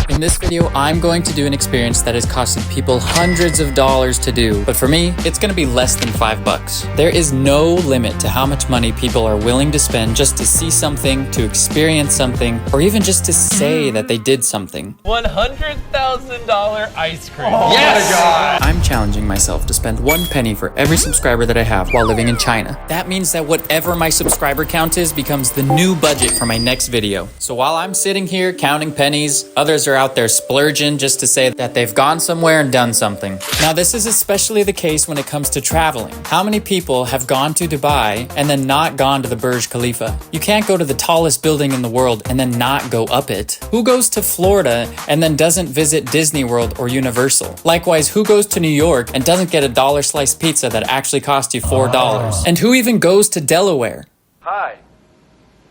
In this video, I'm going to do an experience that has costed people hundreds of dollars to do, but for me, it's gonna be less than $5. There is no limit to how much money people are willing to spend just to see something, to experience something, or even just to say that they did something. $100,000 ice cream. Oh yes! My God. I'm challenging myself to spend 1 penny for every subscriber that I have while living in China. That means that whatever my subscriber count is becomes the new budget for my next video. So while I'm sitting here counting pennies, others are out there splurging just to say that they've gone somewhere and done something. Now this is especially the case when it comes to traveling. How many people have gone to Dubai and then not gone to the Burj Khalifa? You can't go to the tallest building in the world and then not go up it. Who goes to Florida and then doesn't visit Disney World or Universal? Likewise, who goes to New York and doesn't get a $1 sliced pizza that actually cost you $4? And who even goes to Delaware? Hi,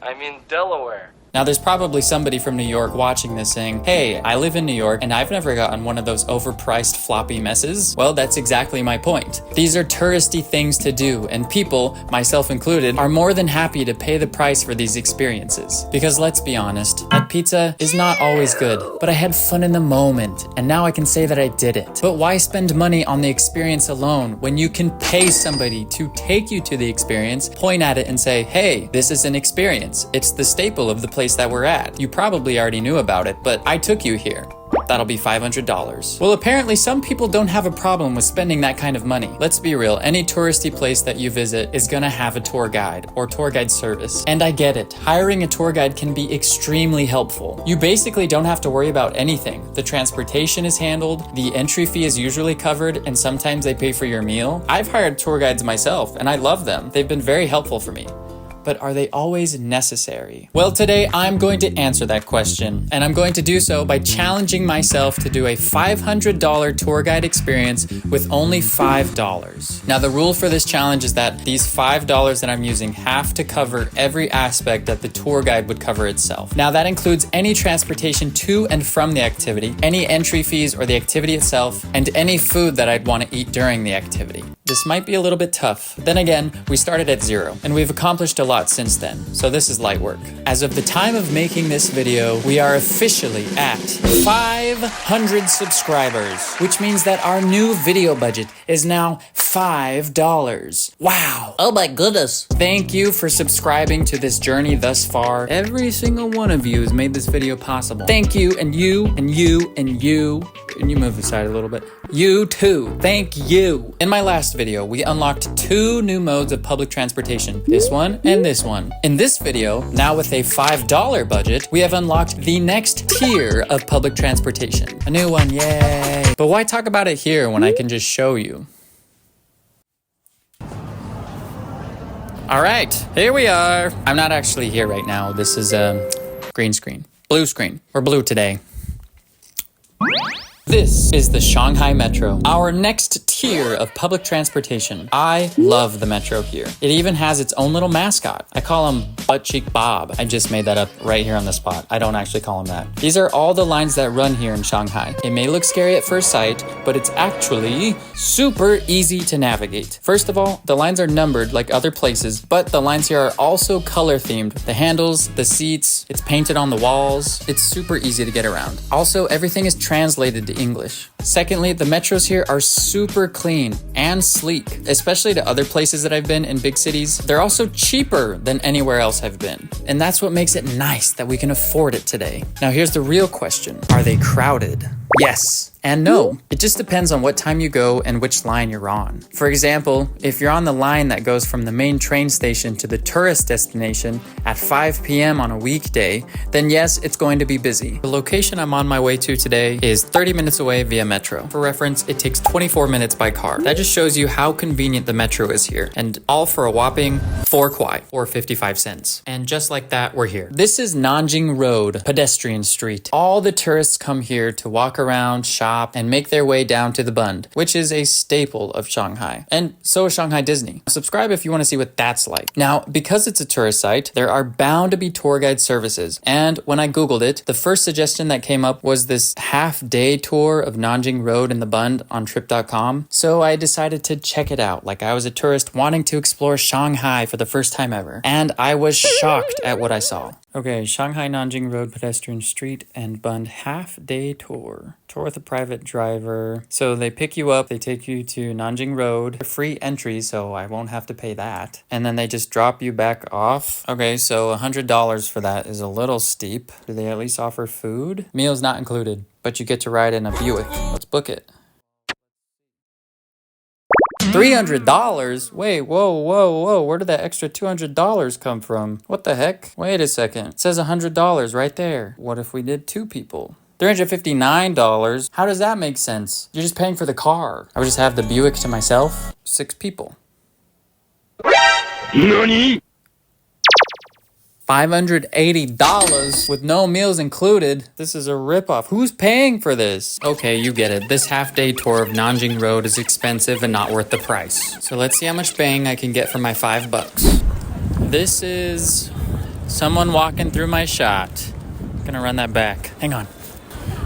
I'm in Delaware. Now there's probably somebody from New York watching this saying, hey, I live in New York and I've never gotten one of those overpriced floppy messes. Well, that's exactly my point. These are touristy things to do, and people, myself included, are more than happy to pay the price for these experiences. Because let's be honest, that pizza is not always good, but I had fun in the moment, and now I can say that I did it. But why spend money on the experience alone when you can pay somebody to take you to the experience, point at it and say, hey, this is an experience. It's the staple of the place that we're at. You probably already knew about it, but I took you here. That'll be $500. Well, apparently some people don't have a problem with spending that kind of money. Let's be real, any touristy place that you visit is gonna have a tour guide or tour guide service. And I get it, hiring a tour guide can be extremely helpful. You basically don't have to worry about anything. The transportation is handled, the entry fee is usually covered, and sometimes they pay for your meal. I've hired tour guides myself, and I love them. They've been very helpful for me. But are they always necessary? Well, today I'm going to answer that question, and I'm going to do so by challenging myself to do a $500 tour guide experience with only $5. Now, the rule for this challenge is that these $5 that I'm using have to cover every aspect that the tour guide would cover itself. Now, that includes any transportation to and from the activity, any entry fees or the activity itself, and any food that I'd want to eat during the activity. This might be a little bit tough. Then again, we started at 0, and we've accomplished a lot since then, so this is light work. As of the time of making this video, we are officially at 500 subscribers, which means that our new video budget is now $5. Wow. Oh my goodness. Thank you for subscribing to this journey thus far. Every single one of you has made this video possible. Thank you, and you, and you, and you. Can you move aside a little bit? You too. Thank you. In my last video, we unlocked 2 new modes of public transportation. This one and this one. In this video, now with a $5 budget, we have unlocked the next tier of public transportation. A new one, yay. But why talk about it here when I can just show you? All right, here we are. I'm not actually here right now. This is a green screen. Blue screen. We're blue today. This is the Shanghai Metro, our next tier of public transportation. I love the Metro here. It even has its own little mascot. I call him Butt Cheek Bob. I just made that up right here on the spot. I don't actually call him that. These are all the lines that run here in Shanghai. It may look scary at first sight, but it's actually super easy to navigate. First of all, the lines are numbered like other places, but the lines here are also color themed. The handles, the seats, it's painted on the walls. It's super easy to get around. Also, everything is translated to English. Secondly, the metros here are super clean and sleek, especially to other places that I've been in big cities. They're also cheaper than anywhere else I've been. And that's what makes it nice that we can afford it today. Now here's the real question. Are they crowded? Yes and no. It just depends on what time you go and which line you're on. For example, if you're on the line that goes from the main train station to the tourist destination at 5 p.m. on a weekday, then yes, it's going to be busy. The location I'm on my way to today is 30 minutes away via metro. For reference, it takes 24 minutes by car. That just shows you how convenient the metro is here, and all for a whopping 4 kwai, or 55 cents. And just like that, we're here. This is Nanjing Road, pedestrian street. All the tourists come here to walk around, shop, and make their way down to the Bund, which is a staple of Shanghai. And so is Shanghai Disney. Subscribe if you want to see what that's like. Now, because it's a tourist site, there are bound to be tour guide services. And when I Googled it, the first suggestion that came up was this half-day tour of Nanjing Road in the Bund on trip.com. So I decided to check it out, like I was a tourist wanting to explore Shanghai for the first time ever. And I was shocked at what I saw. Okay, Shanghai Nanjing Road pedestrian street and bund half-day tour. Tour with a private driver. So they pick you up, they take you to Nanjing Road. Free entry, so I won't have to pay that. And then they just drop you back off. Okay, so $100 for that is a little steep. Do they at least offer food? Meals not included, but you get to ride in a Buick. Let's book it. $300? Wait, whoa. Where did that extra $200 come from? What the heck? Wait a second. It says $100 right there. What if we did 2 people? $359? How does that make sense? You're just paying for the car. I would just have the Buick to myself. 6 people. NANI? $580 with no meals included. This is a ripoff. Who's paying for this? Okay, you get it. This half-day tour of Nanjing Road is expensive and not worth the price. So let's see how much bang I can get for my $5. This is someone walking through my shot. I'm gonna run that back. Hang on.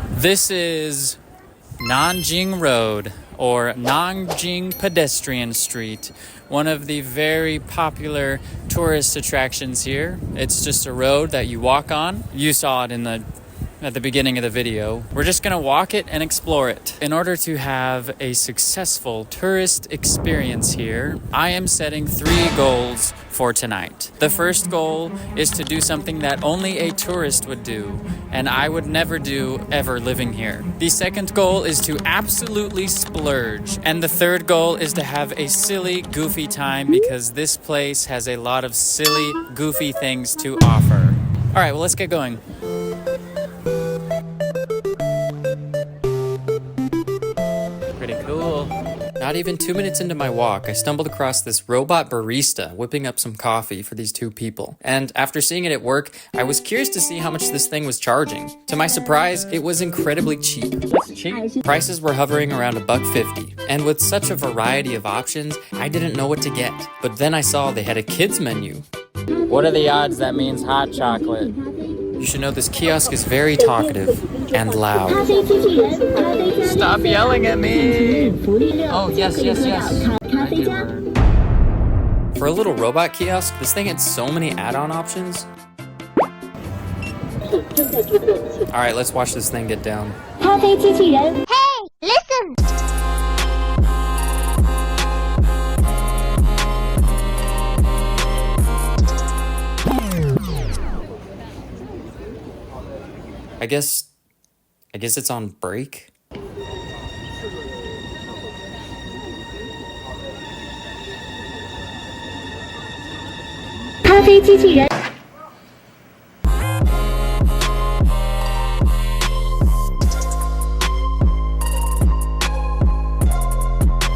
This is Nanjing Road, or Nanjing Pedestrian Street, one of the very popular tourist attractions here. It's just a road that you walk on. You saw it at the beginning of the video. We're just gonna walk it and explore it. In order to have a successful tourist experience here, I am setting 3 goals for tonight. The first goal is to do something that only a tourist would do, and I would never do ever living here. The second goal is to absolutely splurge. And the third goal is to have a silly, goofy time, because this place has a lot of silly, goofy things to offer. All right, well, let's get going. Pretty cool. Not even 2 minutes into my walk, I stumbled across this robot barista whipping up some coffee for these 2 people. And after seeing it at work, I was curious to see how much this thing was charging. To my surprise, it was incredibly cheap. Cheap? Prices were hovering around $1.50. And with such a variety of options, I didn't know what to get. But then I saw they had a kids menu. What are the odds that means hot chocolate? You should know this kiosk is very talkative and loud. Stop yelling at me! Oh, yes. For a little robot kiosk, this thing had so many add-on options. Alright, let's watch this thing get down. Hey, listen! I guess it's on break.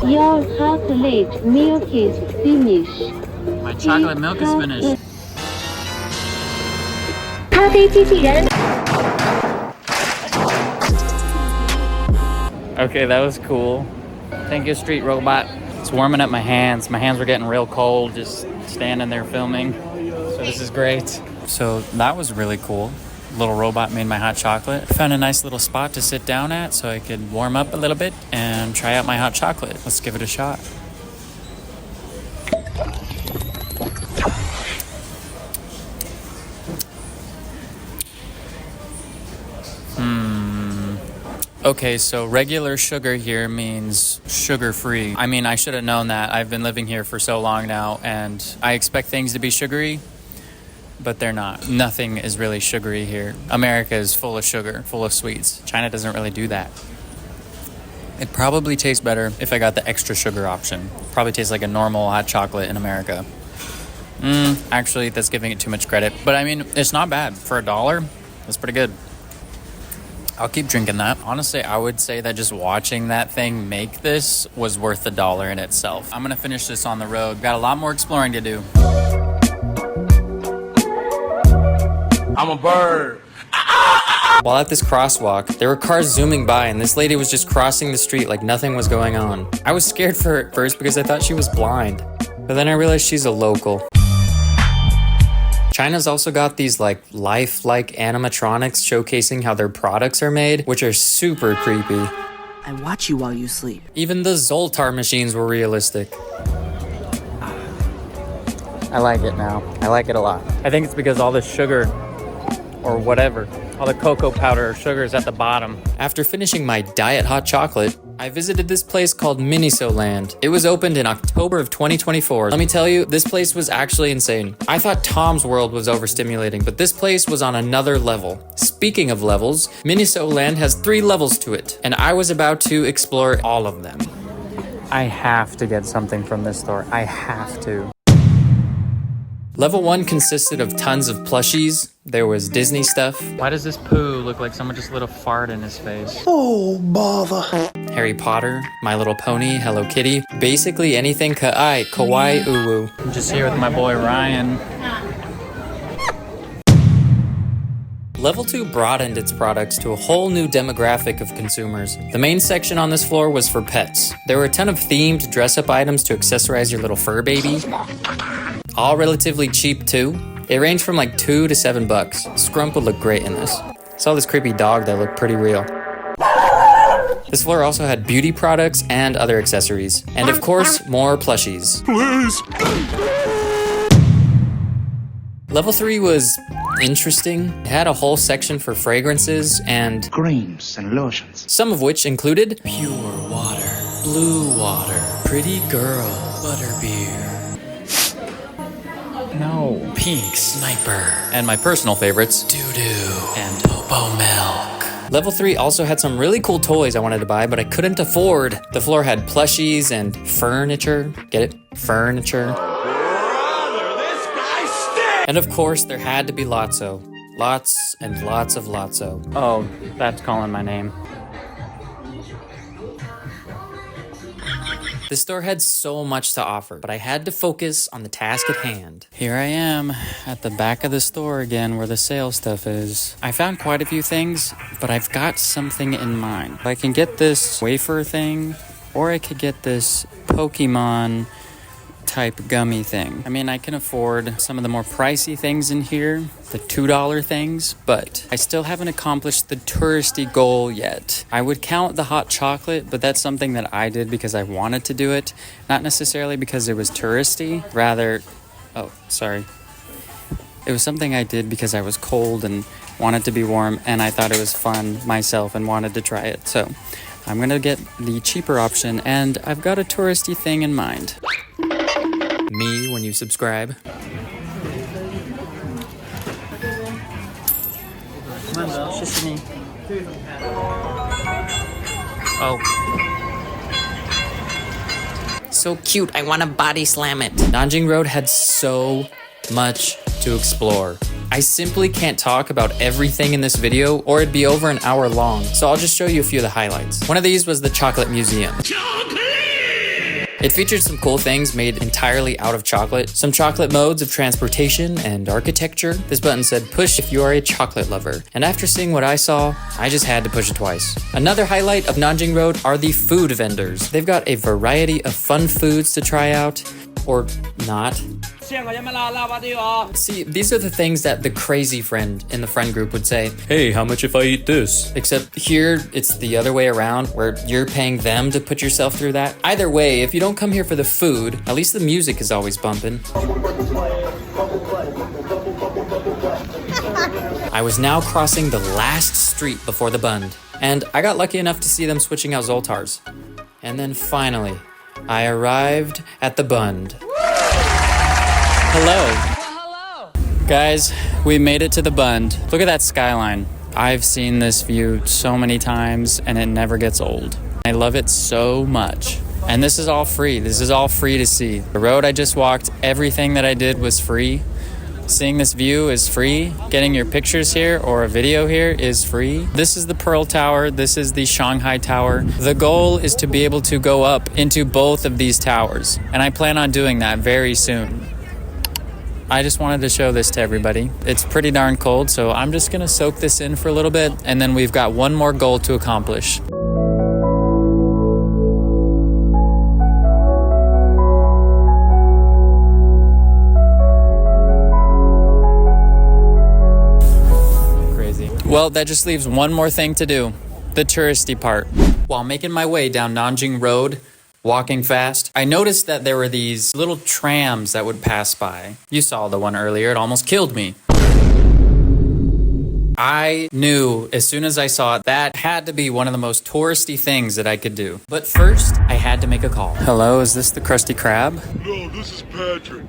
Your chocolate milk is finished. My chocolate milk is finished. Okay, that was cool. Thank you, Street Robot. It's warming up my hands. My hands were getting real cold just standing there filming. So this is great. So that was really cool. Little robot made my hot chocolate. I found a nice little spot to sit down at so I could warm up a little bit and try out my hot chocolate. Let's give it a shot. Okay, so regular sugar here means sugar-free. I mean, I should have known that. I've been living here for so long now, and I expect things to be sugary, but they're not. Nothing is really sugary here. America is full of sugar, full of sweets. China doesn't really do that. It probably tastes better if I got the extra sugar option. Probably tastes like a normal hot chocolate in America. Actually, that's giving it too much credit. But I mean, it's not bad. For $1, that's pretty good. I'll keep drinking that. Honestly, I would say that just watching that thing make this was worth $1 in itself. I'm gonna finish this on the road. Got a lot more exploring to do. I'm a bird. While at this crosswalk, there were cars zooming by and this lady was just crossing the street like nothing was going on. I was scared for her at first because I thought she was blind, but then I realized she's a local. China's also got these lifelike animatronics showcasing how their products are made, which are super creepy. I watch you while you sleep. Even the Zoltar machines were realistic. I like it now. I like it a lot. I think it's because all the sugar or whatever. All the cocoa powder or sugar is at the bottom. After finishing my diet hot chocolate, I visited this place called Miniso-Land. It was opened in October of 2024. Let me tell you, this place was actually insane. I thought Tom's World was overstimulating, but this place was on another level. Speaking of levels, Miniso-Land has 3 levels to it, and I was about to explore all of them. I have to get something from this store. I have to. Level 1 consisted of tons of plushies. There was Disney stuff. Why does this poo look like someone just lit a fart in his face? Oh, bother. Harry Potter, My Little Pony, Hello Kitty. Basically anything kawaii, uwu. I'm just here with my boy Ryan. Level 2 broadened its products to a whole new demographic of consumers. The main section on this floor was for pets. There were a ton of themed dress-up items to accessorize your little fur baby. All relatively cheap too. It ranged from like $2 to $7. Scrump would look great in this. Saw this creepy dog that looked pretty real. This floor also had beauty products and other accessories. And of course, more plushies. Please. Level 3 was interesting. It had a whole section for fragrances and creams and lotions. Some of which included pure water, blue water, pretty girl, butterbeer. No. Pink Sniper. And my personal favorites, Doo-Doo and Popo Milk. Level 3 also had some really cool toys I wanted to buy, but I couldn't afford. The floor had plushies and furniture. Get it? Furniture. Brother, this guy stinks! And of course, there had to be Lotso. Lots and lots of Lotso. Oh, that's calling my name. The store had so much to offer, but I had to focus on the task at hand. Here I am at the back of the store again where the sale stuff is. I found quite a few things, but I've got something in mind. I can get this wafer thing, or I could get this Pokemon type gummy thing. I mean, I can afford some of the more pricey things in here, the $2 things, but I still haven't accomplished the touristy goal yet. I would count the hot chocolate, but that's something that I did because I wanted to do it, not necessarily because it was touristy, rather, it was something I did because I was cold and wanted to be warm, and I thought it was fun myself and wanted to try it. So I'm gonna get the cheaper option, and I've got a touristy thing in mind. Me when you subscribe. Oh. So cute, I want to body slam it. Nanjing Road had so much to explore. I simply can't talk about everything in this video or it'd be over an hour long, so I'll just show you a few of the highlights. One of these was the Chocolate Museum. It featured some cool things made entirely out of chocolate, some chocolate modes of transportation and architecture. This button said push if you are a chocolate lover. And after seeing what I saw, I just had to push it twice. Another highlight of Nanjing Road are the food vendors. They've got a variety of fun foods to try out, or not. See, these are the things that the crazy friend in the friend group would say, hey, how much if I eat this? Except here, it's the other way around, where you're paying them to put yourself through that. Either way, if you don't come here for the food, at least the music is always bumping. I was now crossing the last street before the Bund, and I got lucky enough to see them switching out Zoltars. And then finally, I arrived at the Bund. Hello. Well, hello. Guys, we made it to the Bund. Look at that skyline. I've seen this view so many times and it never gets old. I love it so much. And this is all free. This is all free to see. The road I just walked, everything that I did was free. Seeing this view is free. Getting your pictures here or a video here is free. This is the Pearl Tower. This is the Shanghai Tower. The goal is to be able to go up into both of these towers. And I plan on doing that very soon. I just wanted to show this to everybody. It's pretty darn cold, so I'm just gonna soak this in for a little bit, and then we've got one more goal to accomplish. Crazy. Well, that just leaves one more thing to do, the touristy part. While making my way down Nanjing Road, walking fast, I noticed that there were these little trams that would pass by. You saw the one earlier, it almost killed me. I knew as soon as I saw it, that had to be one of the most touristy things that I could do. But first, I had to make a call. Hello, is this the Krusty Krab? No, this is Patrick.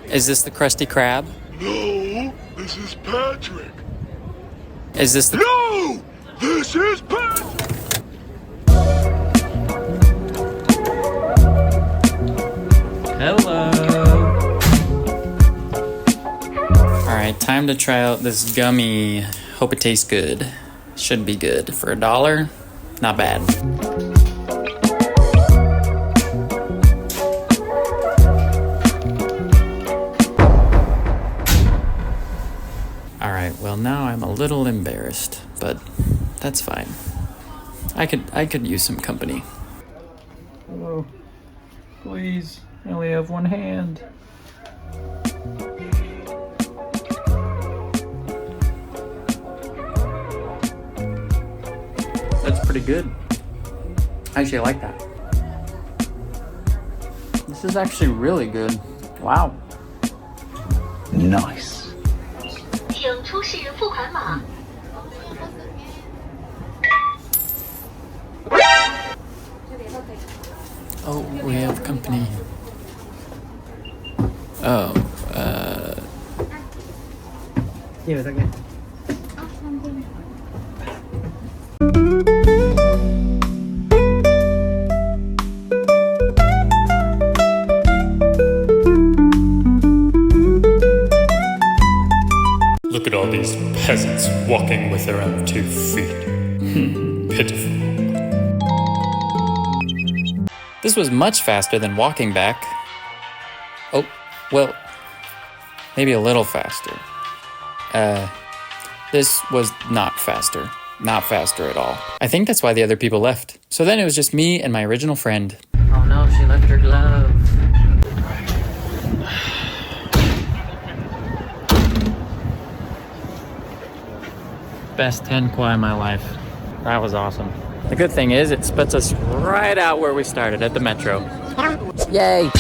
Is this the Krusty Krab? No, this is Patrick. Is this the... No, this is Patrick. Hello. All right, time to try out this gummy. Hope it tastes good. Should be good. For $1, not bad. All right, well now I'm a little embarrassed, but that's fine. I could use some company. Hello. Please, I only have one hand. That's pretty good. Actually, I like that. This is actually really good. Wow. Nice. 请出示付款码。 Oh, we have company. Oh, Look at all these peasants walking with their own 2 feet. Pitiful. this was much faster than walking back. Oh, well, maybe a little faster. This was not faster. Not faster at all. I think that's why the other people left. So then it was just me and my original friend. Oh no, she left her glove. Best 10 kwa in my life. That was awesome. The good thing is it spits us right out where we started, at the metro. Yay!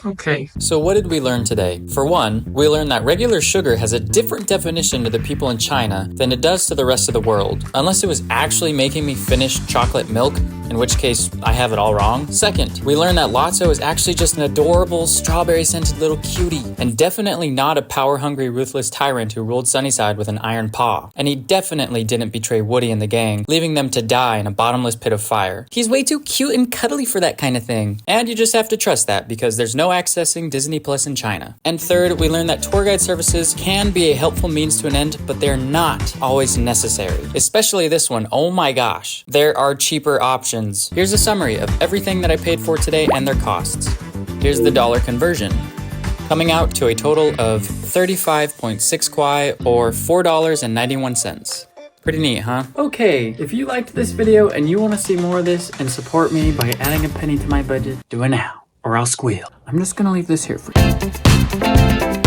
Okay. So what did we learn today? For one, we learned that regular sugar has a different definition to the people in China than it does to the rest of the world, unless it was actually making me finish chocolate milk, in which case I have it all wrong. Second, we learned that Lotso is actually just an adorable, strawberry-scented little cutie, and definitely not a power-hungry, ruthless tyrant who ruled Sunnyside with an iron paw. And he definitely didn't betray Woody and the gang, leaving them to die in a bottomless pit of fire. He's way too cute and cuddly for that kind of thing. And you just have to trust that, because there's no accessing Disney Plus in China. And third, we learned that tour guide services can be a helpful means to an end, but they're not always necessary. Especially this one, oh my gosh. There are cheaper options. Here's a summary of everything that I paid for today and their costs. Here's the dollar conversion, coming out to a total of 35.6 kwai, or $4.91. Pretty neat, huh? Okay, if you liked this video and you want to see more of this and support me by adding a penny to my budget, do it now, or I'll squeal. I'm just gonna leave this here for you.